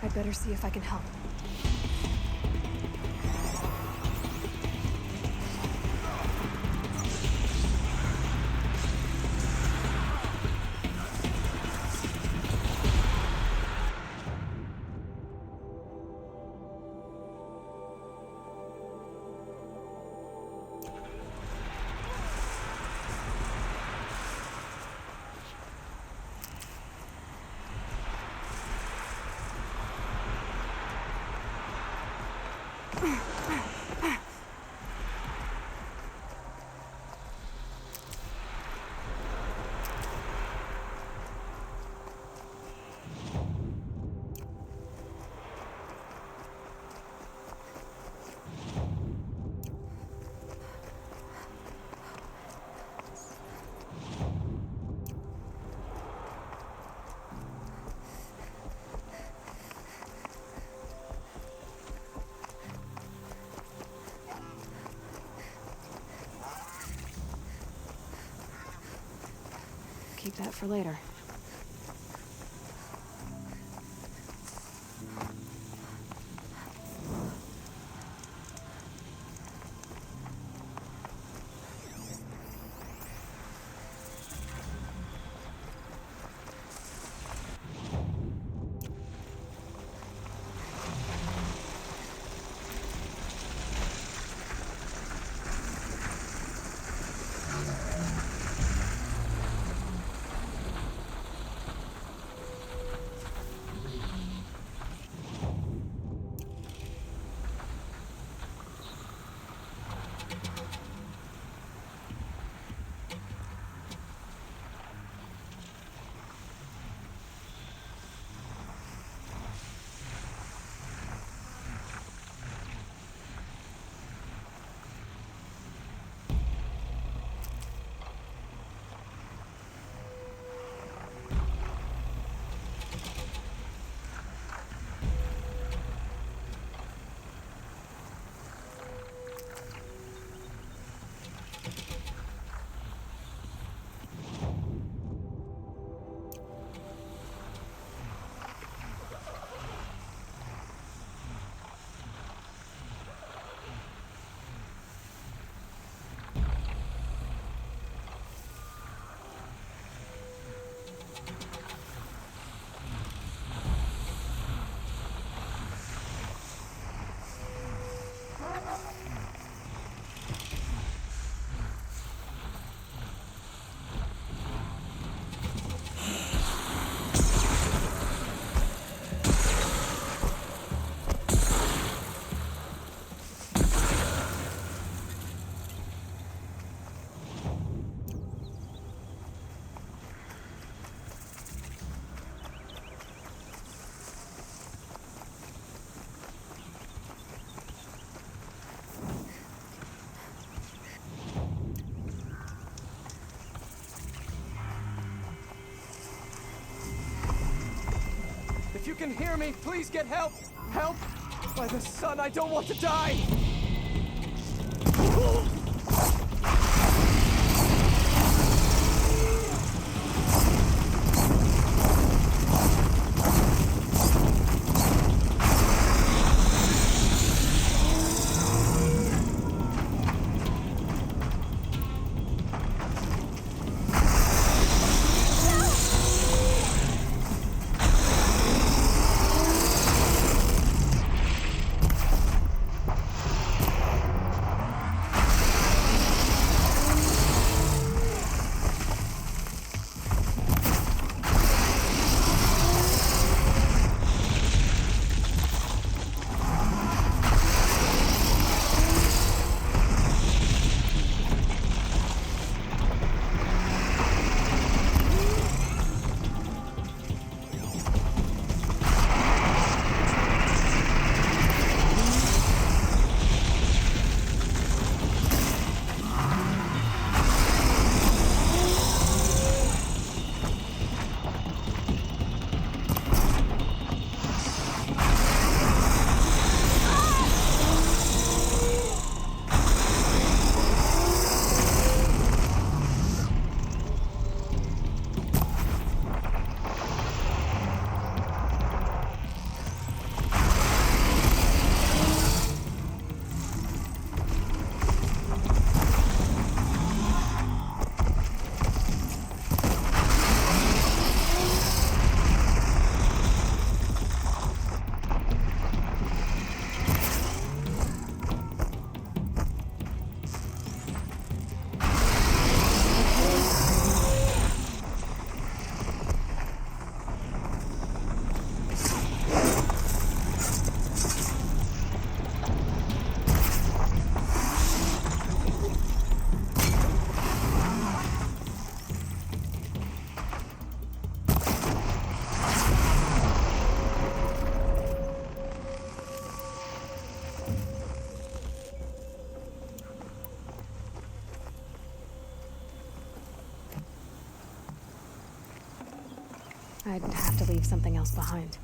I'd better see if I can help. Keep that for later. If you can hear me, please get help! Help! By the sun, I don't want to die! I'd have to leave something else behind.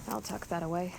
I'll tuck that away.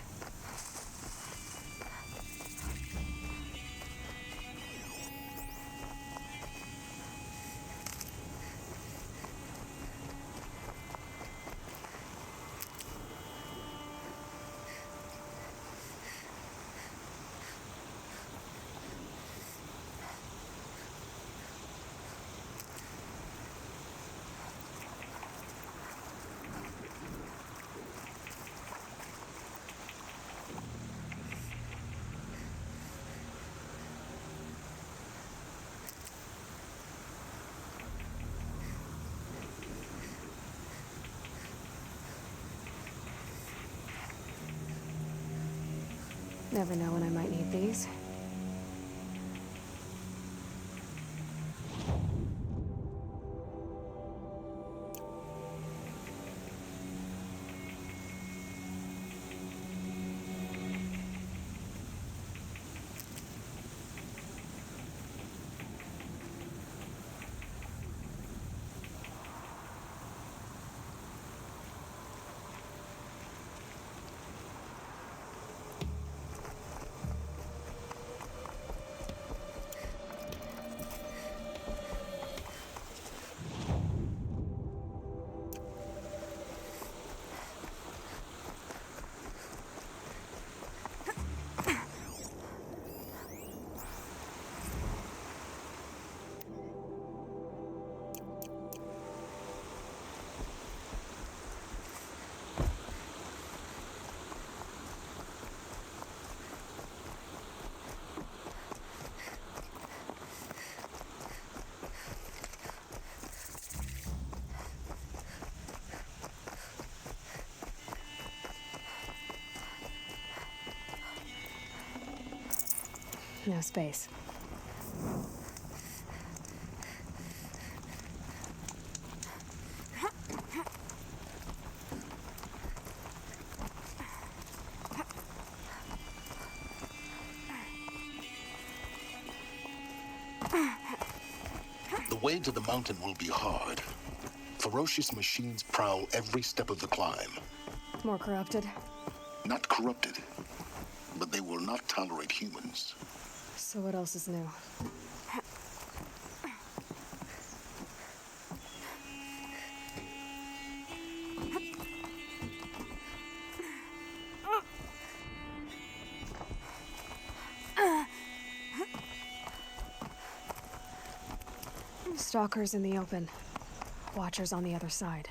Never know when I might need these. No space. The way to the mountain will be hard. Ferocious machines prowl every step of the climb. More corrupted? Not corrupted, but they will not tolerate humans. So what else is new? Stalkers in the open. Watchers on the other side.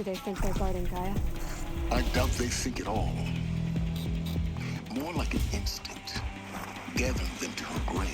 do they think they're guarding Gaia? I doubt they think at all. More like an instinct, gathering them to her grave.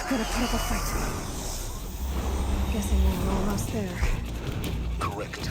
Gotta put up a fight. Guessing we're almost there. Correct.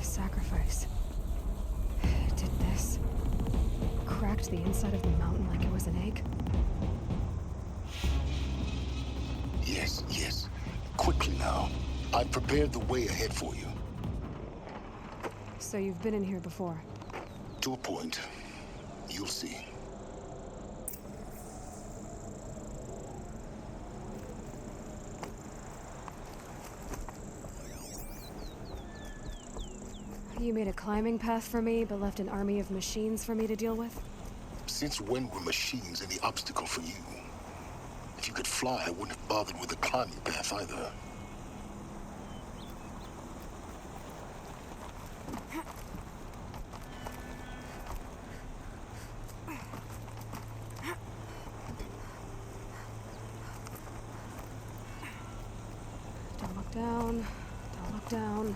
Sacrifice. It did this. Cracked the inside of the mountain like it was an egg. Yes, yes. Quickly now. I've prepared the way ahead for you. So you've been in here before? To a point. You'll see. You made a climbing path for me, but left an army of machines for me to deal with? Since when were machines any obstacle for you? If you could fly, I wouldn't have bothered with the climbing path either. Don't look down. Don't look down.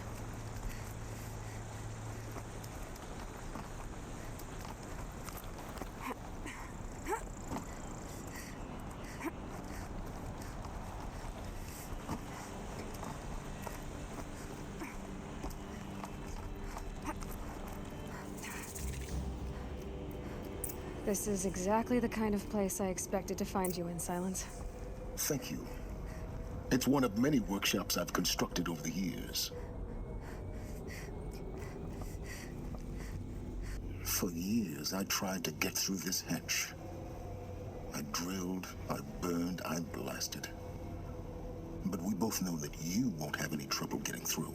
This is exactly the kind of place I expected to find you in, Silence. Thank you. It's one of many workshops I've constructed over the years. For years, I tried to get through this hatch. I drilled, I burned, I blasted. But we both know that you won't have any trouble getting through.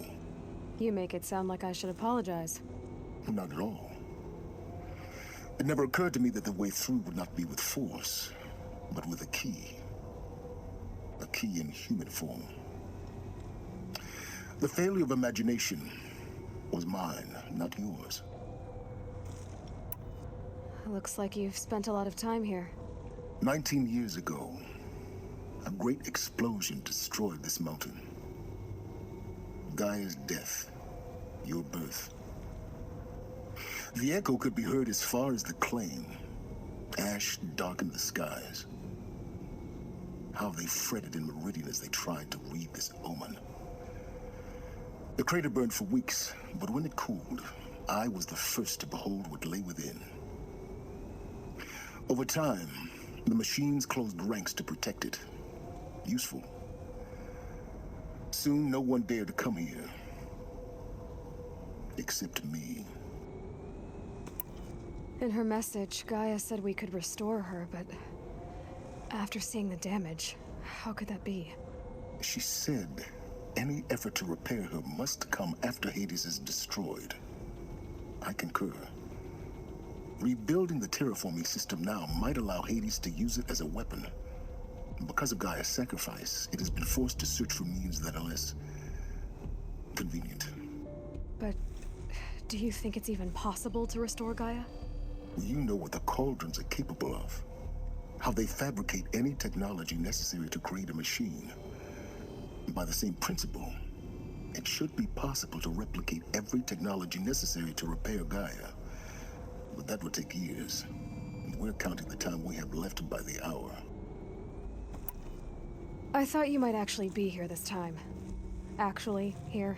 You make it sound like I should apologize. Not at all. It never occurred to me that the way through would not be with force, but with a key. A key in human form. The failure of imagination was mine, not yours. Looks like you've spent a lot of time here. 19 years ago, a great explosion destroyed this mountain. Gaia's death, your birth. The echo could be heard as far as the claim. Ash darkened the skies. How they fretted in meridian as they tried to read this omen. The crater burned for weeks, but when it cooled, I was the first to behold what lay within. Over time, the machines closed ranks to protect it. Useful. Soon, no one dared to come here. Except me. In her message, Gaia said we could restore her, but after seeing the damage, how could that be? She said any effort to repair her must come after Hades is destroyed. I concur. Rebuilding the terraforming system now might allow Hades to use it as a weapon. Because of Gaia's sacrifice, it has been forced to search for means that are less convenient. But do you think it's even possible to restore Gaia? You know what the cauldrons are capable of. How they fabricate any technology necessary to create a machine. By the same principle, it should be possible to replicate every technology necessary to repair Gaia. But that would take years. And we're counting the time we have left by the hour. I thought you might actually be here this time. Actually, here.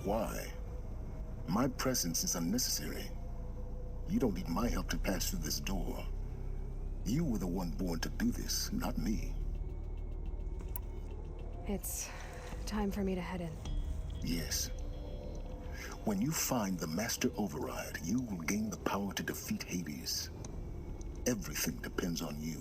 Why? My presence is unnecessary. You don't need my help to pass through this door. You were the one born to do this, not me. It's time for me to head in. Yes. When you find the Master Override, you will gain the power to defeat Hades. Everything depends on you.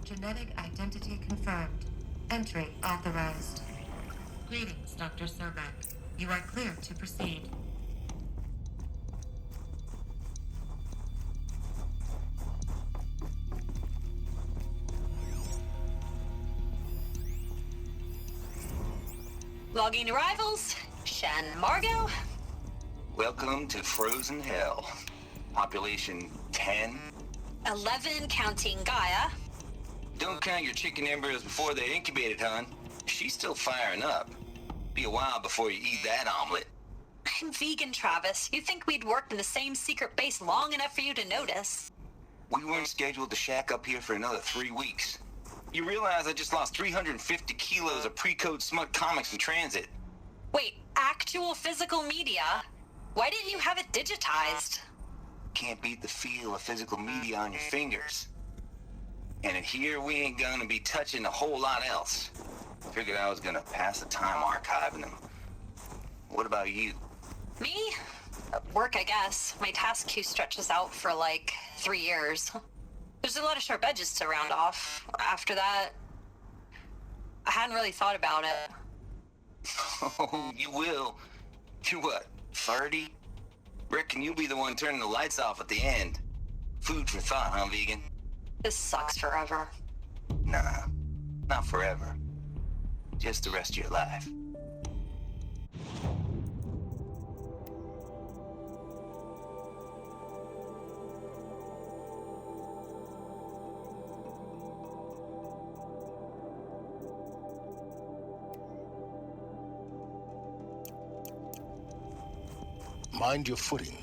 Genetic identity confirmed. Entry authorized. Greetings, Dr. Sobek. You are clear to proceed. Logging arrivals. Shan Margot. Welcome to Frozen Hell. Population 10. 11 counting Gaia. Don't count your chicken embryos before they're incubated, hon. She's still firing up. Be a while before you eat that omelet. I'm vegan, Travis. You think we'd worked in the same secret base long enough for you to notice? We weren't scheduled to shack up here for another 3 weeks. You realize I just lost 350 kilos of pre-code smut comics in transit. Wait, actual physical media? Why didn't you have it digitized? Can't beat the feel of physical media on your fingers. And in here, we ain't gonna be touching a whole lot else. Figured I was gonna pass the time archiving them. What about you? Me? Work, I guess. My task queue stretches out for like 3 years. There's a lot of sharp edges to round off. After that, I hadn't really thought about it. Oh, you will. You're what, 30? Reckon you'll be the one turning the lights off at the end. Food for thought, huh, vegan? This sucks forever. Nah, not forever. Just the rest of your life. Mind your footing.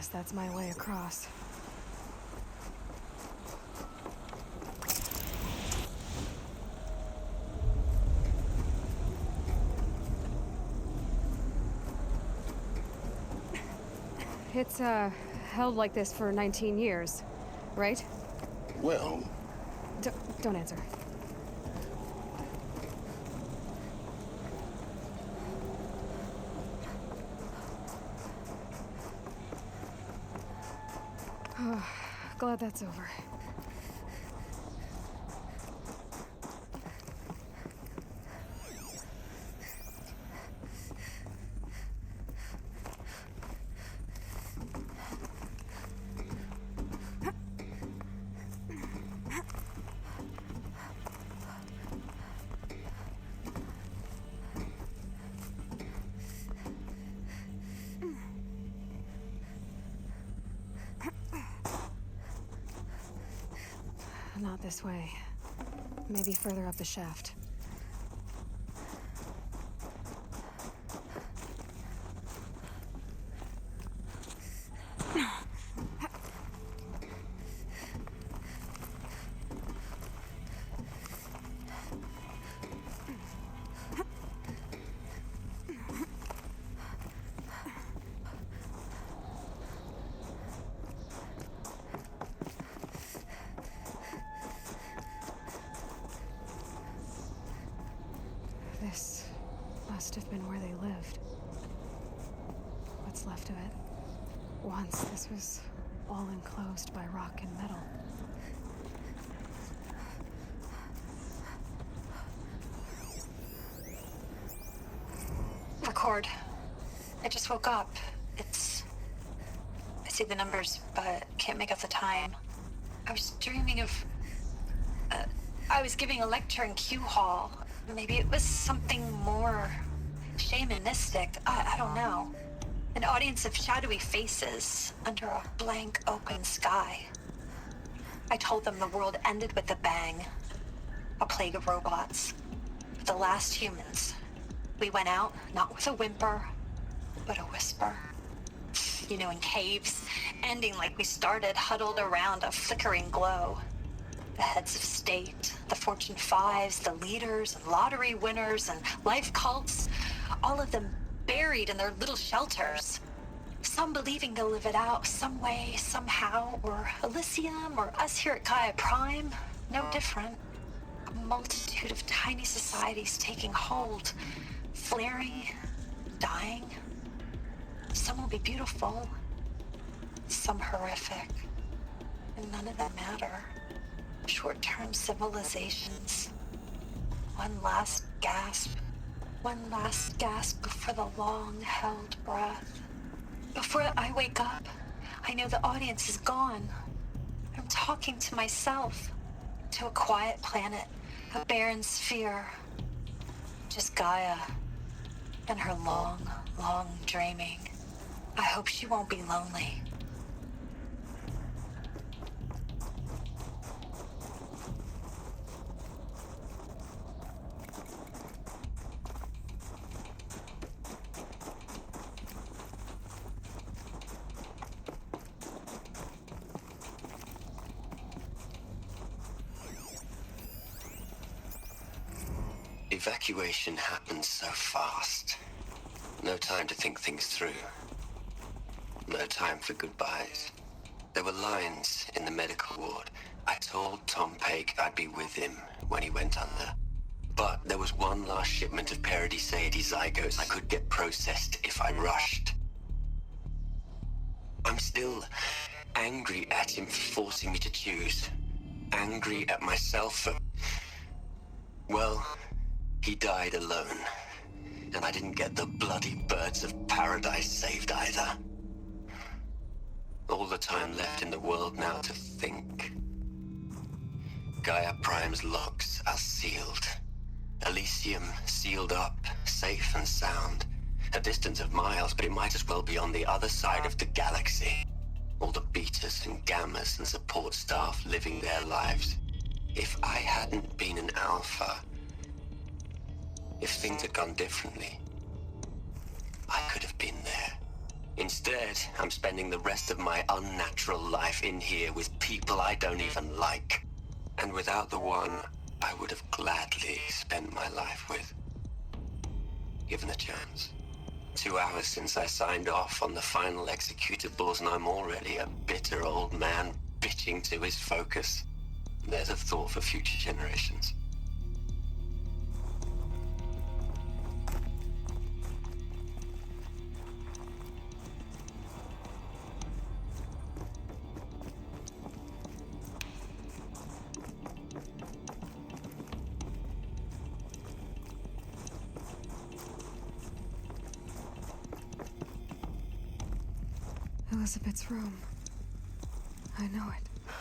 Guess that's my way across. It's, held like this for 19 years, right? Well, Don't answer. Glad that's over. Not this way. Maybe further up the shaft. This must have been where they lived. What's left of it. Once this was all enclosed by rock and metal. Record. I just woke up. I see the numbers, but can't make out the time. I was dreaming of... I was giving a lecture in Q Hall. Maybe it was something more shamanistic. I don't know. An audience of shadowy faces under a blank open sky. I told them the world ended with a bang. A plague of robots. The last humans. We went out, not with a whimper, but a whisper. You know, in caves, ending like we started, huddled around a flickering glow. The heads of state, the Fortune 5s, the leaders and lottery winners and life cults, all of them buried in their little shelters. Some believing they'll live it out some way, somehow, or Elysium, or us here at Gaia Prime, no different. A multitude of tiny societies taking hold, flaring, dying. Some will be beautiful, some horrific, and none of them matter. Short-term civilizations. One last gasp before the long-held breath. Before I wake up, I know the audience is gone. I'm talking to myself, to a quiet planet, a barren sphere. Just Gaia and her long, long dreaming. I hope she won't be lonely. Evacuation happened so fast. No time to think things through. No time for goodbyes. There were lines in the medical ward. I told Tom Paik I'd be with him when he went under. But there was one last shipment of Paradiseidae zygotes I could get processed if I rushed. I'm still angry at him for forcing me to choose. Angry at myself for... Well, he died alone. And I didn't get the bloody birds of paradise saved either. All the time left in the world now to think. Gaia Prime's logs are sealed. Elysium sealed up, safe and sound. A distance of miles, but it might as well be on the other side of the galaxy. All the betas and gammas and support staff living their lives. If I hadn't been an alpha, if things had gone differently, I could have been there. Instead, I'm spending the rest of my unnatural life in here with people I don't even like. And without the one I would have gladly spent my life with. Given the chance. 2 hours since I signed off on the final executables, and I'm already a bitter old man bitching to his focus. There's a thought for future generations. Elizabeth's room. I know it.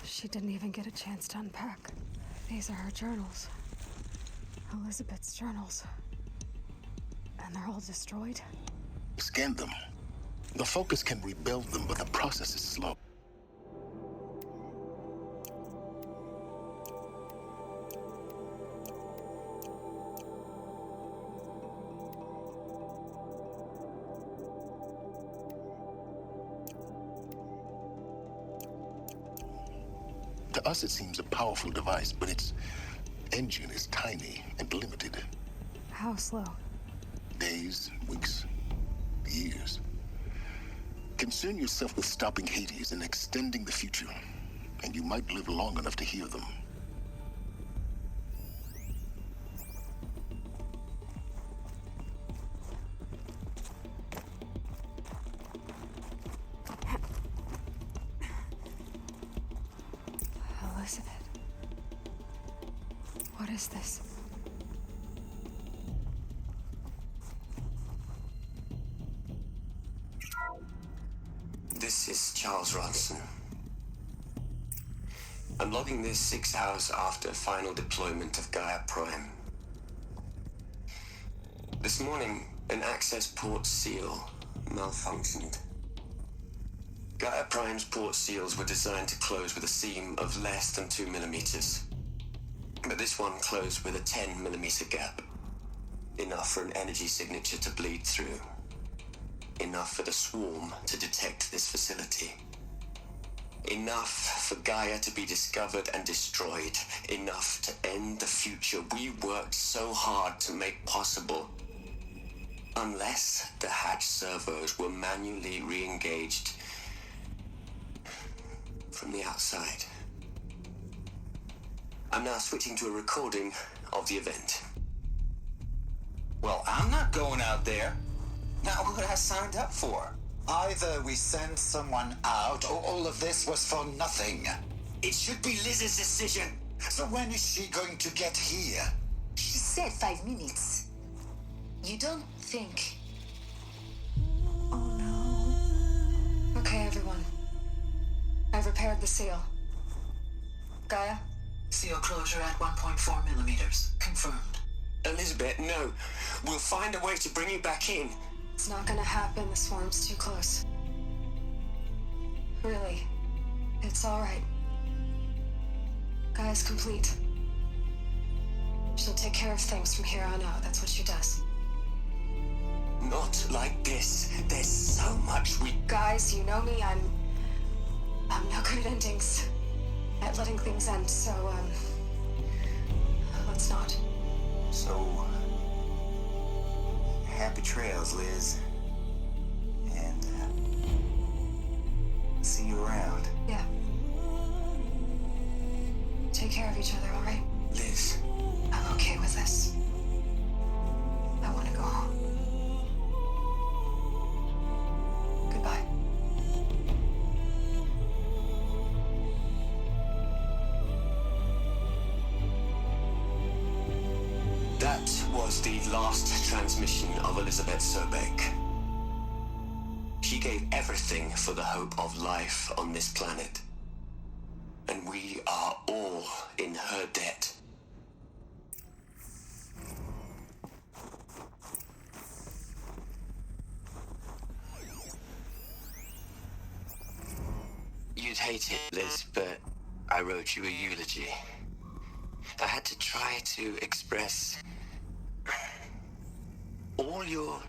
She didn't even get a chance to unpack. These are her journals. Elizabeth's journals. And they're all destroyed? Scan them. The Focus can rebuild them, but the process is slow. To us, it seems a powerful device, but its engine is tiny and limited. How slow? Days, weeks, years. Concern yourself with stopping Hades and extending the future, and you might live long enough to hear them. Elizabeth. What is this? This is Charles Ronson. I'm logging this 6 hours after final deployment of Gaia Prime. This morning, an access port seal malfunctioned. Gaia Prime's port seals were designed to close with a seam of less than 2 millimeters. But this one closed with a 10 millimeter gap. Enough for an energy signature to bleed through. Enough for the swarm to detect this facility. Enough for Gaia to be discovered and destroyed. Enough to end the future we worked so hard to make possible. Unless the hatch servos were manually re-engaged from the outside. I'm now switching to a recording of the event. Well, I'm not going out there. Not what I signed up for. Either we send someone out, or all of this was for nothing. It should be Liz's decision. So when is she going to get here? She said 5 minutes. You don't think... Oh no. Okay, everyone. I've repaired the seal. Gaia? Seal closure at 1.4 millimeters. Confirmed. Elizabeth, no. We'll find a way to bring you back in. It's not gonna happen. The swarm's too close. Really. It's alright. Gaia's complete. She'll take care of things from here on out. That's what she does. Not like this. There's so much we... Guys, you know me. I'm no good at endings. At letting things end, so, let's not. So, happy trails, Liz. And, see you around. Yeah. Take care of each other, alright? Liz. I'm okay with this. I want to go home. Goodbye. That was the last transmission of Elizabeth Sobek. She gave everything for the hope of life on this planet. And we are all in her debt. You'd hate it, Liz, but I wrote you a eulogy. I had to try to express all your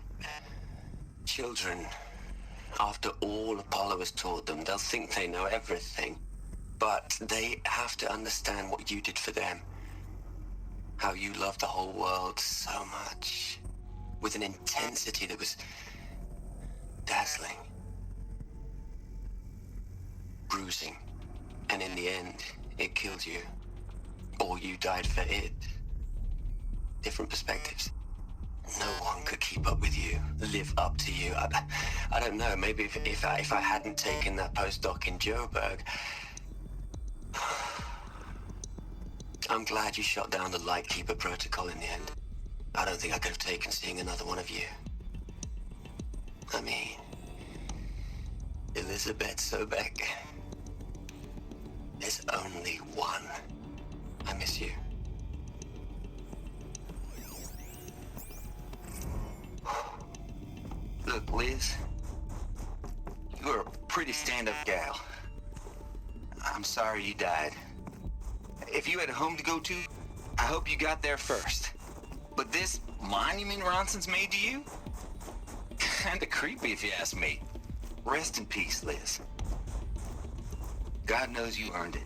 children After all Apollo has taught them, they'll think they know everything. But they have to understand what you did for them. How you loved the whole world so much. With an intensity that was dazzling. Bruising. And in the end, it killed you. Or you died for it. Different perspectives. No one could keep up with you, live up to you. I don't know, maybe if I hadn't taken that postdoc in Joburg. I'm glad you shot down the Lightkeeper protocol in the end. I don't think I could have taken seeing another one of you. I mean, Elizabeth Sobek. There's only one. I miss you. Look, Liz, you're a pretty stand-up gal. I'm sorry you died. If you had a home to go to, I hope you got there first. But this monument Ronson's made to you? Kinda creepy if you ask me. Rest in peace, Liz. God knows you earned it.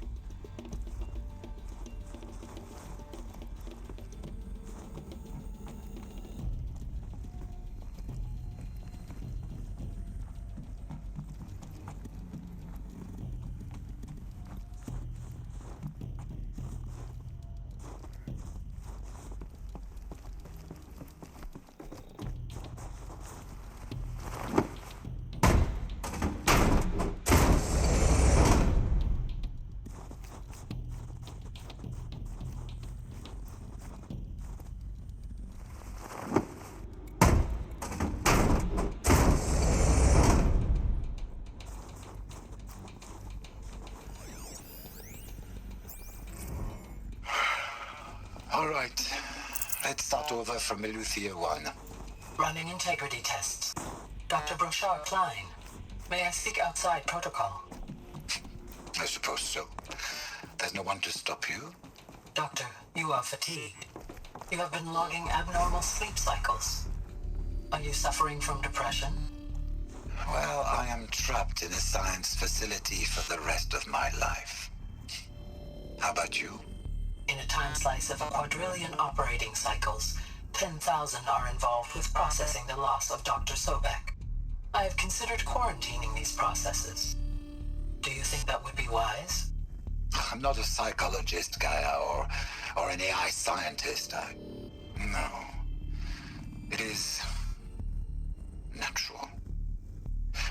All right. Let's start over from Eleuthia 1. Running integrity tests. Dr. Brochard Klein, may I speak outside protocol? I suppose so. There's no one to stop you? Doctor, you are fatigued. You have been logging abnormal sleep cycles. Are you suffering from depression? Well, I am trapped in a science facility for the rest of my life. How about you? In a time slice of a quadrillion operating cycles, 10,000 are involved with processing the loss of Dr. Sobek. I have considered quarantining these processes. Do you think that would be wise? I'm not a psychologist, Gaia, or an AI scientist. No. It is natural.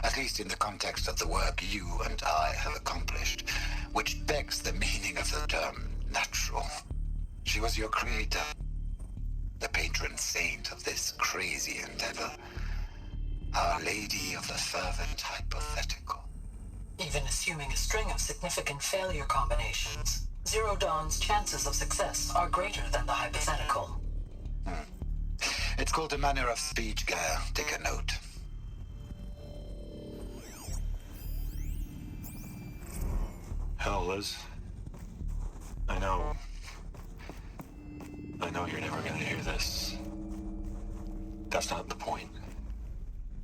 At least in the context of the work you and I have accomplished, which begs the meaning of the term natural. She was your creator, the patron saint of this crazy endeavor, Our Lady of the Fervent Hypothetical. Even assuming a string of significant failure combinations, Zero Dawn's chances of success are greater than the hypothetical. It's called a manner of speech, Gaia. Take a note. Hell, Liz. I know you're never gonna hear this. That's not the point.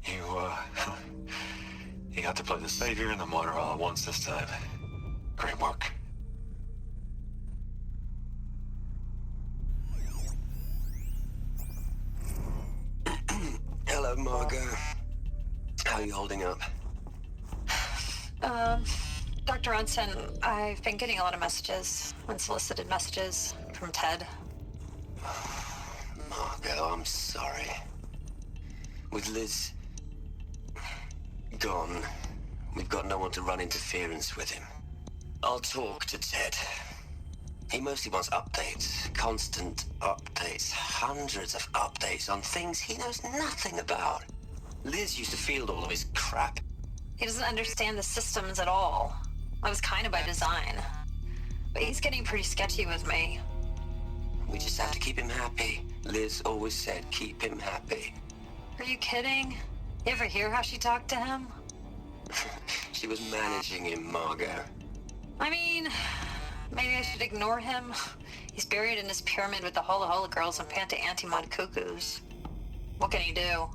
You got to play the savior and the martyr all at once this time. Great work. Hello, Margot. How are you holding up? Dr. Ronson, I've been getting a lot of messages, unsolicited messages from Ted. Margot, I'm sorry. With Liz gone, we've got no one to run interference with him. I'll talk to Ted. He mostly wants updates, constant updates, hundreds of updates on things he knows nothing about. Liz used to field all of his crap. He doesn't understand the systems at all. That was kind of by design. But he's getting pretty sketchy with me. We just have to keep him happy. Liz always said, keep him happy. Are you kidding? You ever hear how she talked to him? She was managing him, Margot. I mean, maybe I should ignore him. He's buried in his pyramid with the Hola Hola girls and Panta Antimod cuckoos. What can he do?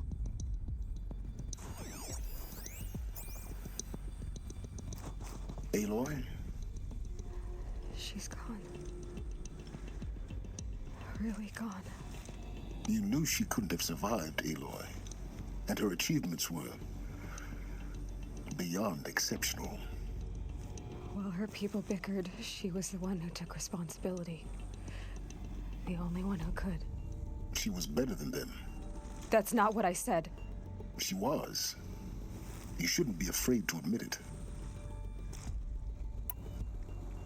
Aloy? She's gone. Really gone. You knew she couldn't have survived, Aloy. And her achievements were beyond exceptional. While her people bickered, she was the one who took responsibility. The only one who could. She was better than them. That's not what I said. She was. You shouldn't be afraid to admit it.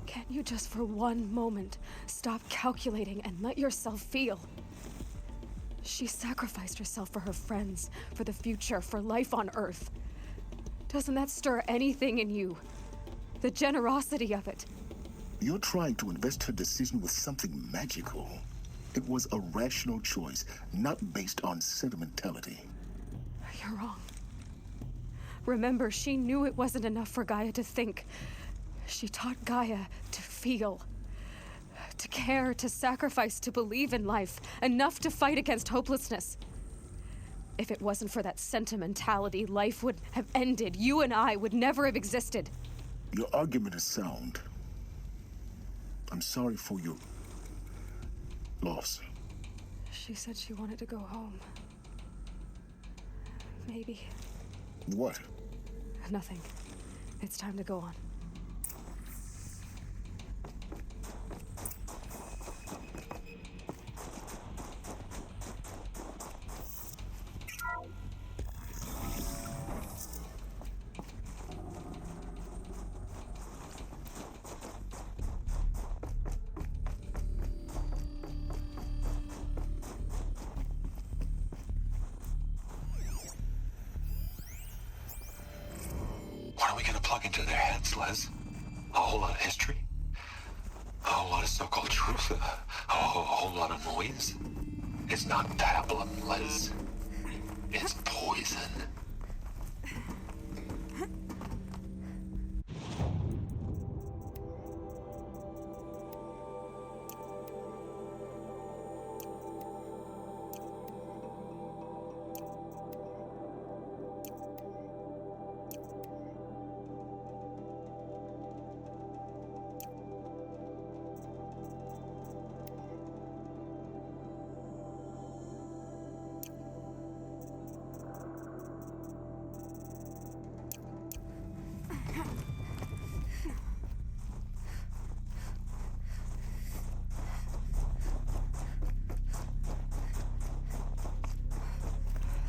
Can't you just for one moment stop calculating and let yourself feel? She sacrificed herself for her friends, for the future, for life on Earth. Doesn't that stir anything in you? The generosity of it. You're trying to invest her decision with something magical. It was a rational choice, not based on sentimentality. You're wrong. Remember, she knew it wasn't enough for Gaia to think. She taught Gaia to feel. To care, to sacrifice, to believe in life. Enough to fight against hopelessness. If it wasn't for that sentimentality, life would have ended. You and I would never have existed. Your argument is sound. I'm sorry for your loss. She said she wanted to go home. Maybe. What? Nothing. It's time to go on. What are we gonna plug into their heads, Les? A whole lot of history? A whole lot of so-called truth? A whole lot of noise? It's not pablum, Les. It's poison.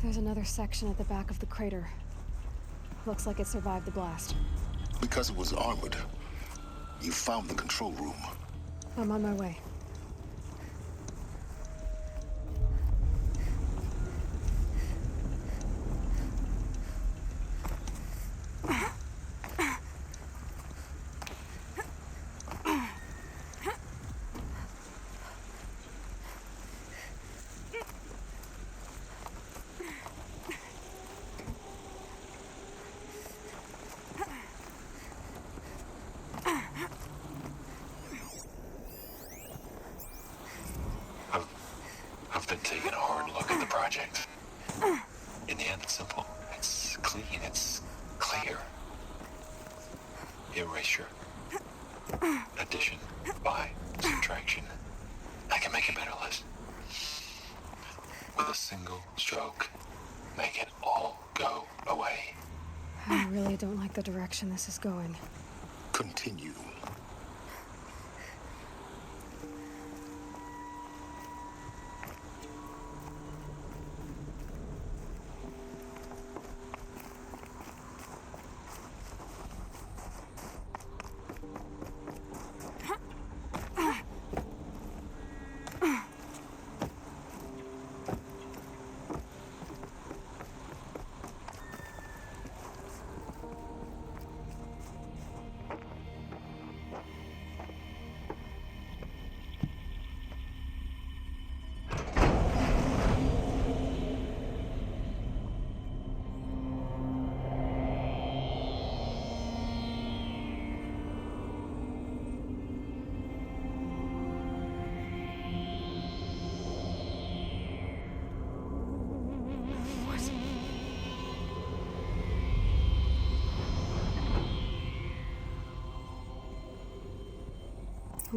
There's another section at the back of the crater. Looks like it survived the blast. Because it was armored. You found the control room. I'm on my way. I've been taking a hard look at the project. In the end, it's simple. It's clean. It's clear. Erasure. Addition. By. Subtraction. I can make it better, Liz. With a single stroke, make it all go away. I really don't like the direction this is going. Continue.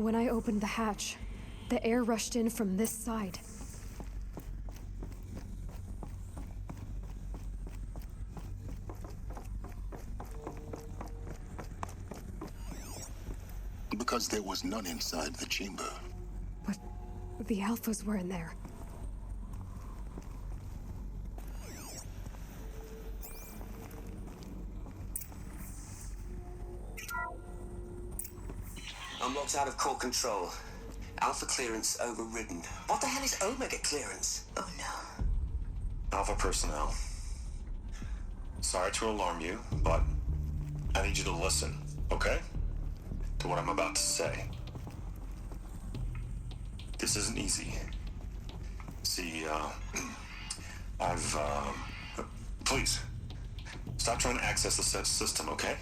When I opened the hatch, the air rushed in from this side. Because there was none inside the chamber. But the Alphas were in there. Unlocked out of core control. Alpha clearance overridden. What the hell is Omega clearance? Oh no. Alpha personnel. Sorry to alarm you, but I need you to listen, okay? To what I'm about to say. This isn't easy. See, please, stop trying to access the system, okay?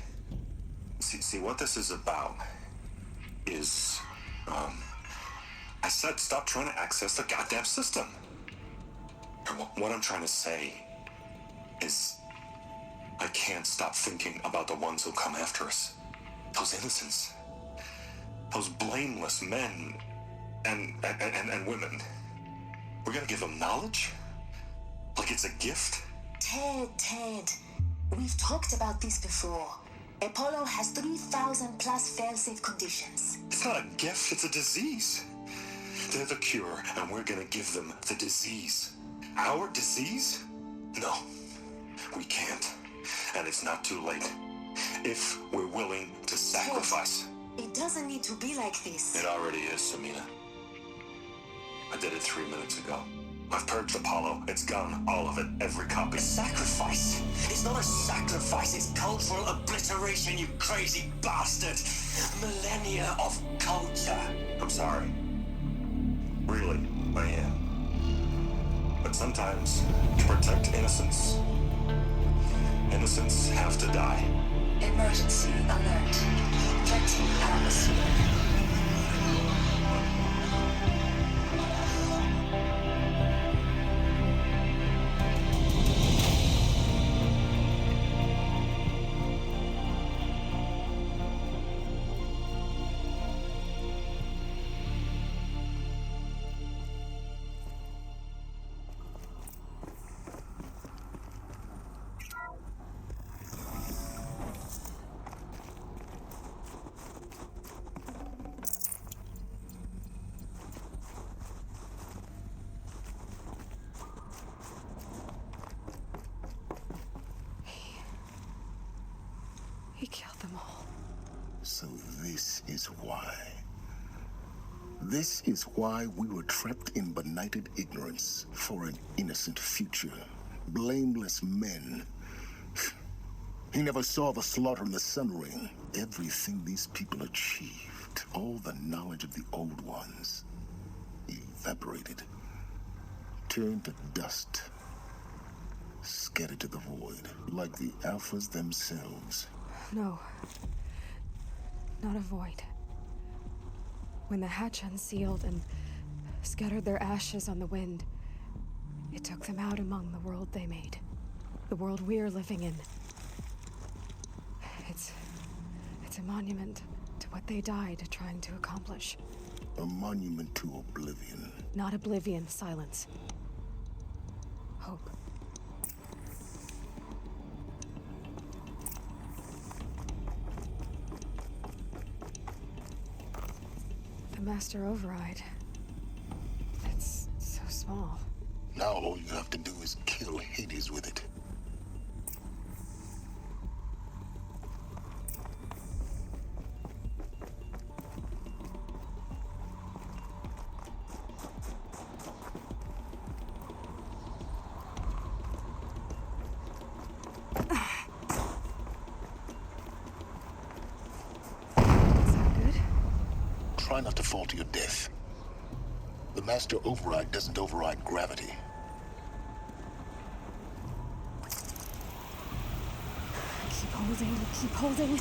See, what this is about is, I said stop trying to access the goddamn system. And what I'm trying to say is, I can't stop thinking about the ones who come after us. Those innocents. Those blameless men and women. We're gonna give them knowledge? Like it's a gift? Ted, we've talked about this before. Apollo has 3,000 plus fail-safe conditions. It's not a gift, it's a disease. They're the cure, and we're gonna give them the disease. Our disease? No, we can't. And it's not too late. If we're willing to sacrifice. It doesn't need to be like this. It already is, Samina. I did it 3 minutes ago. I've purged Apollo. It's gone. All of it. Every copy. A sacrifice? It's not a sacrifice, it's cultural obliteration, you crazy bastard! Millennia of culture! I'm sorry. Really, I am. But sometimes, to protect innocence, innocents have to die. Emergency alert. Threatening atmosphere. He killed them all. So this is why. This is why we were trapped in benighted ignorance for an innocent future. Blameless men. He never saw the slaughter in the Sun Ring. Everything these people achieved, all the knowledge of the old ones, evaporated, turned to dust, scattered to the void, like the Alphas themselves. No. Not a void. When the hatch unsealed and scattered their ashes on the wind, it took them out among the world they made. The world we're living in. It's a monument to what they died trying to accomplish. A monument to oblivion. Not oblivion, silence. Hope. The Master Override. It's so small. Now all you have to do is kill Hades with it. Try not to fall to your death. The Master Override doesn't override gravity. Keep holding, keep holding.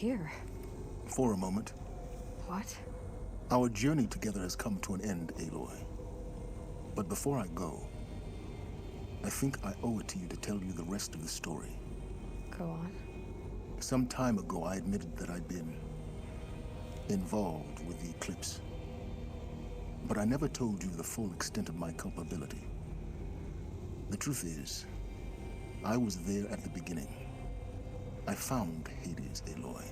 here? For a moment. What? Our journey together has come to an end, Aloy. But before I go, I think I owe it to you to tell you the rest of the story. Go on. Some time ago, I admitted that I'd been involved with the eclipse. But I never told you the full extent of my culpability. The truth is, I was there at the beginning. I found Hades, Aloy,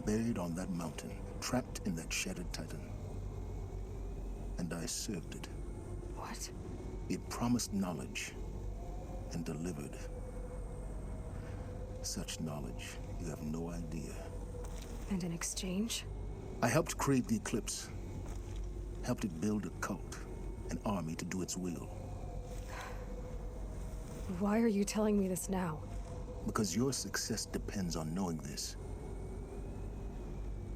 buried on that mountain, trapped in that shattered titan. And I served it. What? It promised knowledge and delivered. Such knowledge, you have no idea. And in exchange? I helped create the eclipse. Helped it build a cult, an army to do its will. Why are you telling me this now? Because your success depends on knowing this.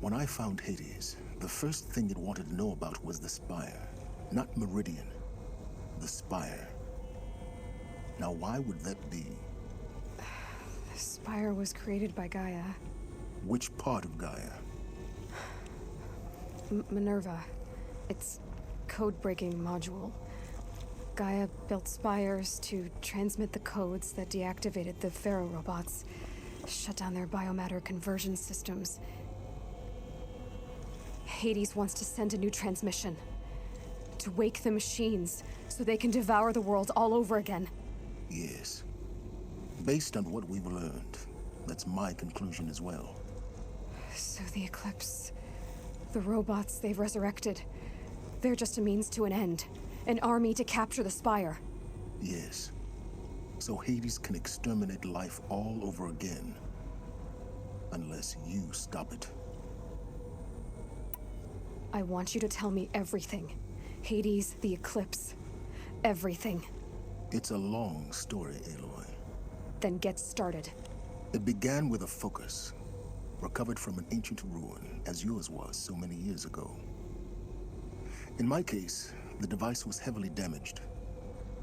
When I found Hades, the first thing it wanted to know about was the Spire. Not Meridian. The Spire. Now, why would that be? The Spire was created by Gaia. Which part of Gaia? Minerva. Its code-breaking module. Gaia built spires to transmit the codes that deactivated the Pharaoh robots, shut down their biomatter conversion systems. Hades wants to send a new transmission. To wake the machines, so they can devour the world all over again. Yes. Based on what we've learned, that's my conclusion as well. So the Eclipse, the robots they've resurrected, they're just a means to an end. An army to capture the Spire. Yes. So Hades can exterminate life all over again. Unless you stop it. I want you to tell me everything. Hades, the Eclipse. Everything. It's a long story, Aloy. Then get started. It began with a focus. Recovered from an ancient ruin, as yours was so many years ago. In my case, the device was heavily damaged.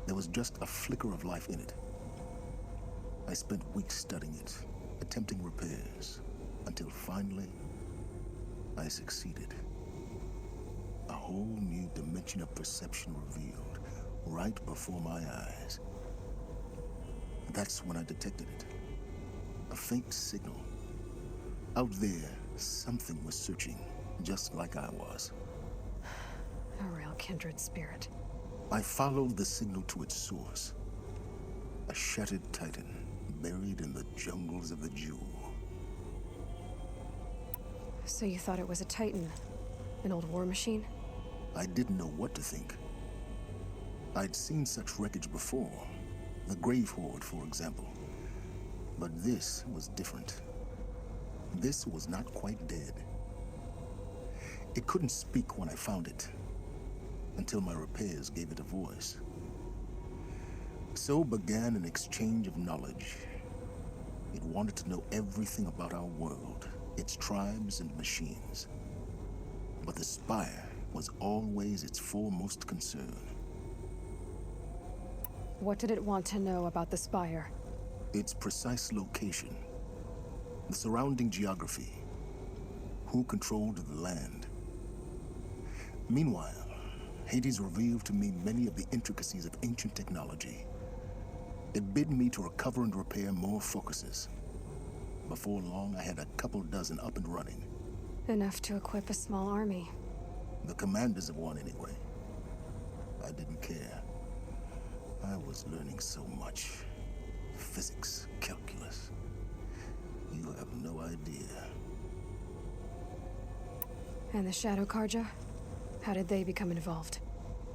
There was just a flicker of life in it. I spent weeks studying it, attempting repairs, until finally, I succeeded. A whole new dimension of perception revealed, right before my eyes. That's when I detected it. A faint signal. Out there, something was searching, just like I was. A real kindred spirit. I followed the signal to its source. A shattered titan, buried in the jungles of the Jewel. So you thought it was a titan? An old war machine? I didn't know what to think. I'd seen such wreckage before. The Grave Horde, for example. But this was different. This was not quite dead. It couldn't speak when I found it, until my repairs gave it a voice. So began an exchange of knowledge. It wanted to know everything about our world, its tribes and machines. But the Spire was always its foremost concern. What did it want to know about the Spire? Its precise location, the surrounding geography, who controlled the land. Meanwhile, Hades revealed to me many of the intricacies of ancient technology. It bid me to recover and repair more focuses. Before long, I had a couple dozen up and running. Enough to equip a small army. The commanders of one, anyway. I didn't care. I was learning so much. Physics, calculus. You have no idea. And the Shadow Karja? How did they become involved?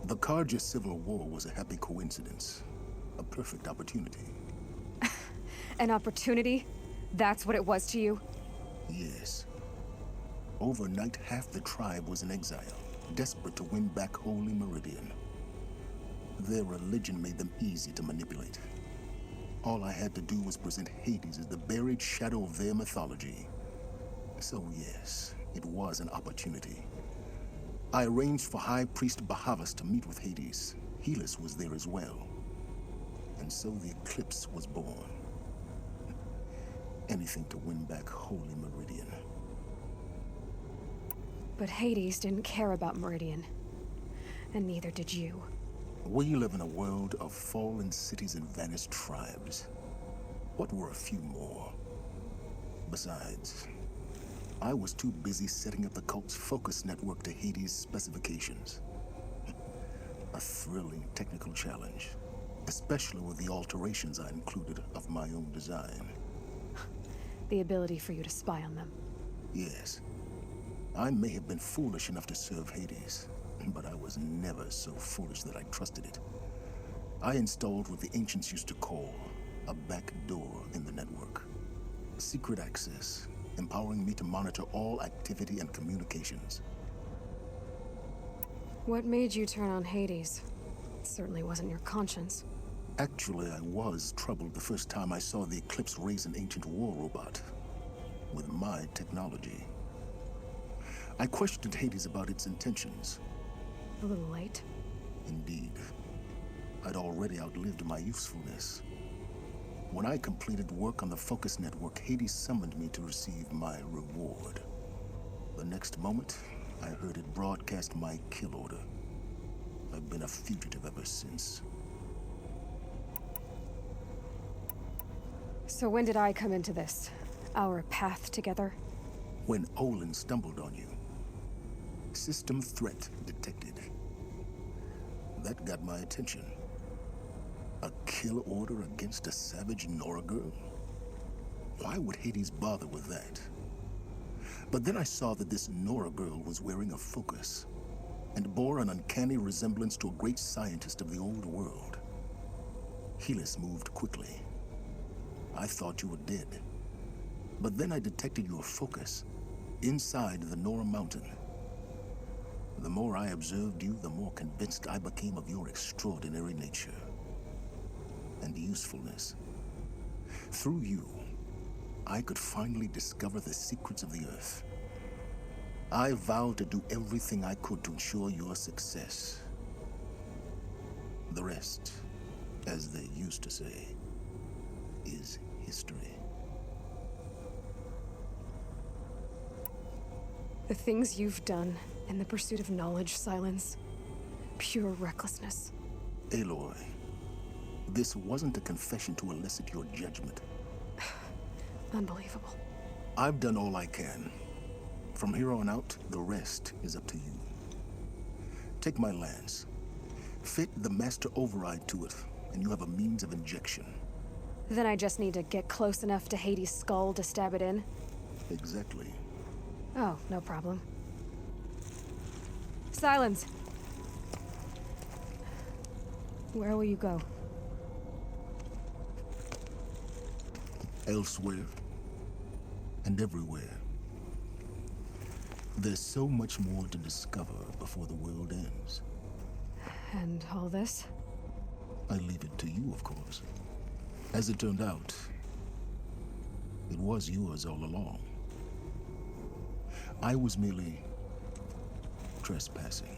The Karja Civil War was a happy coincidence. A perfect opportunity. An opportunity? That's what it was to you? Yes. Overnight, half the tribe was in exile, desperate to win back Holy Meridian. Their religion made them easy to manipulate. All I had to do was present Hades as the buried shadow of their mythology. So yes, it was an opportunity. I arranged for High Priest Bahavas to meet with Hades. Helis was there as well. And so the Eclipse was born. Anything to win back Holy Meridian. But Hades didn't care about Meridian. And neither did you. We live in a world of fallen cities and vanished tribes. What were a few more? Besides, I was too busy setting up the cult's focus network to Hades' specifications. A thrilling technical challenge, especially with the alterations I included of my own design. The ability for you to spy on them. Yes. I may have been foolish enough to serve Hades, but I was never so foolish that I trusted it. I installed what the ancients used to call a back door in the network. Secret access, empowering me to monitor all activity and communications. What made you turn on Hades? It certainly wasn't your conscience. Actually, I was troubled the first time I saw the Eclipse raise an ancient war robot with my technology. I questioned Hades about its intentions. A little late. Indeed. I'd already outlived my usefulness. When I completed work on the Focus Network, Hades summoned me to receive my reward. The next moment, I heard it broadcast my kill order. I've been a fugitive ever since. So when did I come into this? Our path together? When Olin stumbled on you. System threat detected. That got my attention. A kill order against a savage Nora girl? Why would Hades bother with that? But then I saw that this Nora girl was wearing a focus and bore an uncanny resemblance to a great scientist of the old world. Helis moved quickly. I thought you were dead. But then I detected your focus inside the Nora mountain. The more I observed you, the more convinced I became of your extraordinary nature and usefulness. Through you, I could finally discover the secrets of the Earth. I vowed to do everything I could to ensure your success. The rest, as they used to say, is history. The things you've done in the pursuit of knowledge, Silence. Pure recklessness. Aloy, this wasn't a confession to elicit your judgment. Unbelievable. I've done all I can. From here on out, the rest is up to you. Take my lance. Fit the master override to it, and you have a means of injection. Then I just need to get close enough to Hades' skull to stab it in? Exactly. Oh, no problem. Silence! Where will you go? Elsewhere. And everywhere. There's so much more to discover before the world ends. And all this? I leave it to you, of course. As it turned out, it was yours all along. I was merely trespassing.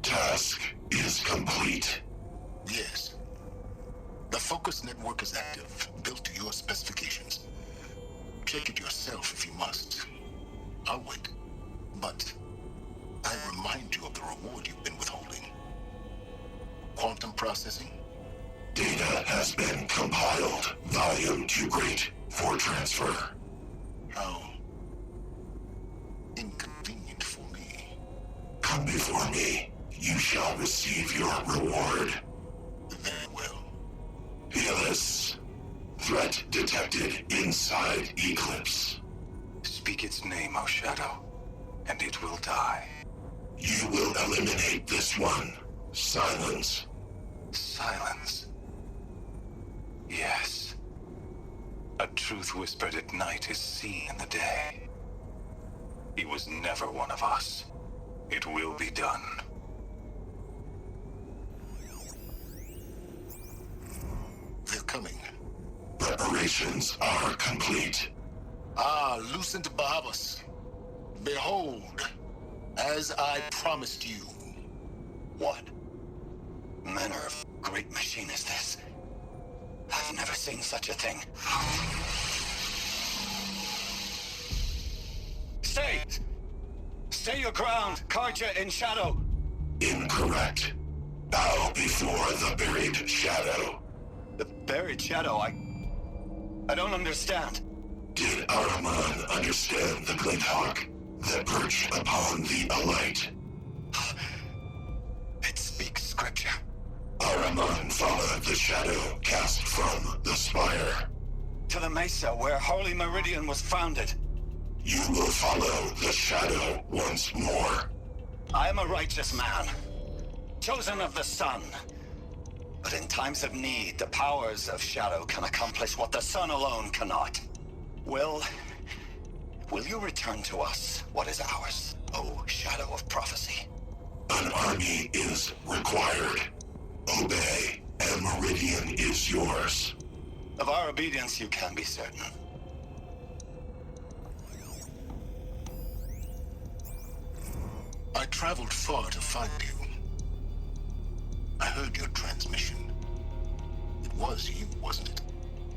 Task is complete. Yes. The Focus Network is active, built to your specifications. Check it yourself if you must. I'll wait. But I remind you of the reward you've been withholding. Quantum processing? Data has been compiled. Volume too great for transfer. How inconvenient for me. Come before me. You shall receive your reward. Very well. Helis. Threat detected inside Eclipse. Speak its name, O Shadow, and it will die. You will eliminate this one. Silence. Silence. Yes. A truth whispered at night is seen in the day. He was never one of us. It will be done. Preparations are complete. Ah, Lucent Bahavas. Behold, as I promised you. What manner of great machine is this? I've never seen such a thing. Stay! Stay your ground, Karja in shadow! Incorrect. Bow before the buried shadow. The buried shadow, I don't understand. Did Araman understand the glint hawk that perched upon the alight? It speaks scripture. Araman followed the shadow cast from the spire. To the mesa where Holy Meridian was founded. You will follow the shadow once more. I am a righteous man, chosen of the sun. But in times of need, the powers of shadow can accomplish what the sun alone cannot. Will you return to us what is ours, O shadow of prophecy? An army is required. Obey, and Meridian is yours. Of our obedience you can be certain. I traveled far to find you. I heard your transmission. It was you, wasn't it?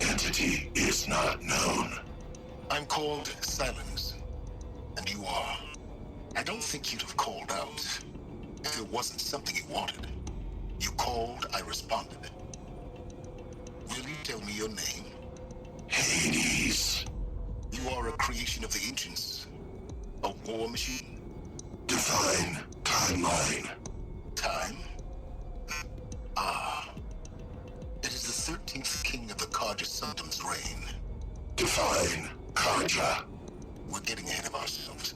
Entity is not known. I'm called Silence, and you are. I don't think you'd have called out if it wasn't something you wanted. You called, I responded. Will you tell me your name? Hades. You are a creation of the ancients. A war machine. Define timeline. Time? Ah. It is the 13th king of the Karja Sundam's reign. Define Karja. We're getting ahead of ourselves.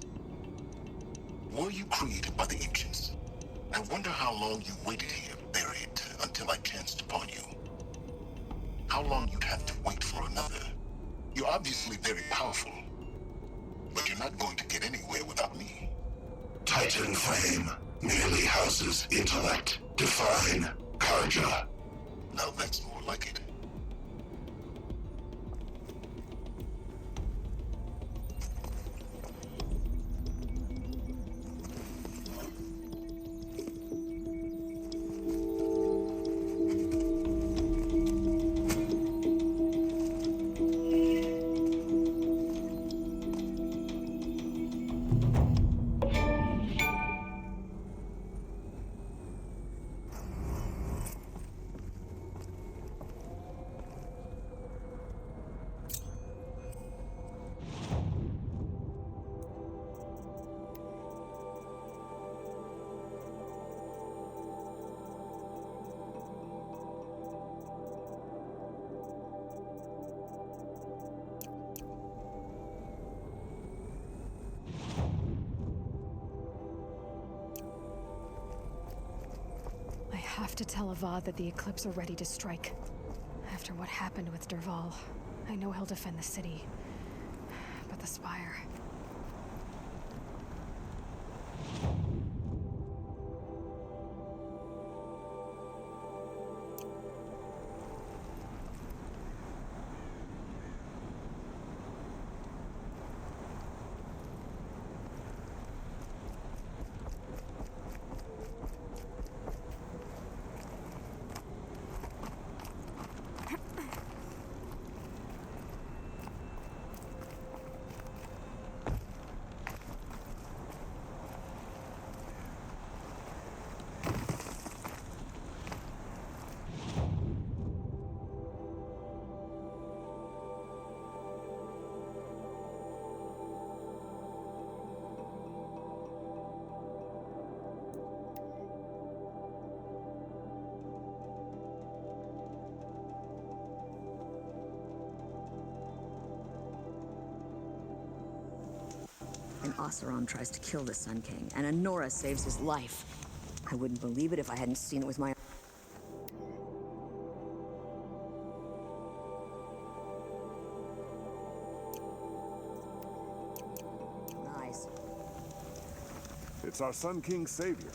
Were you created by the ancients? I wonder how long you waited here, buried, until I chanced upon you. How long you'd have to wait for another. You're obviously very powerful, but you're not going to get anywhere without me. Titan Flame merely houses intellect. Define Karja. Now that's more like it. I have to tell Avad that the Eclipse are ready to strike. After what happened with Derval, I know he'll defend the city. But the Spire... An Oseram tries to kill the Sun King, and a Nora saves his life. I wouldn't believe it if I hadn't seen it with my... Nice. It's our Sun King's savior.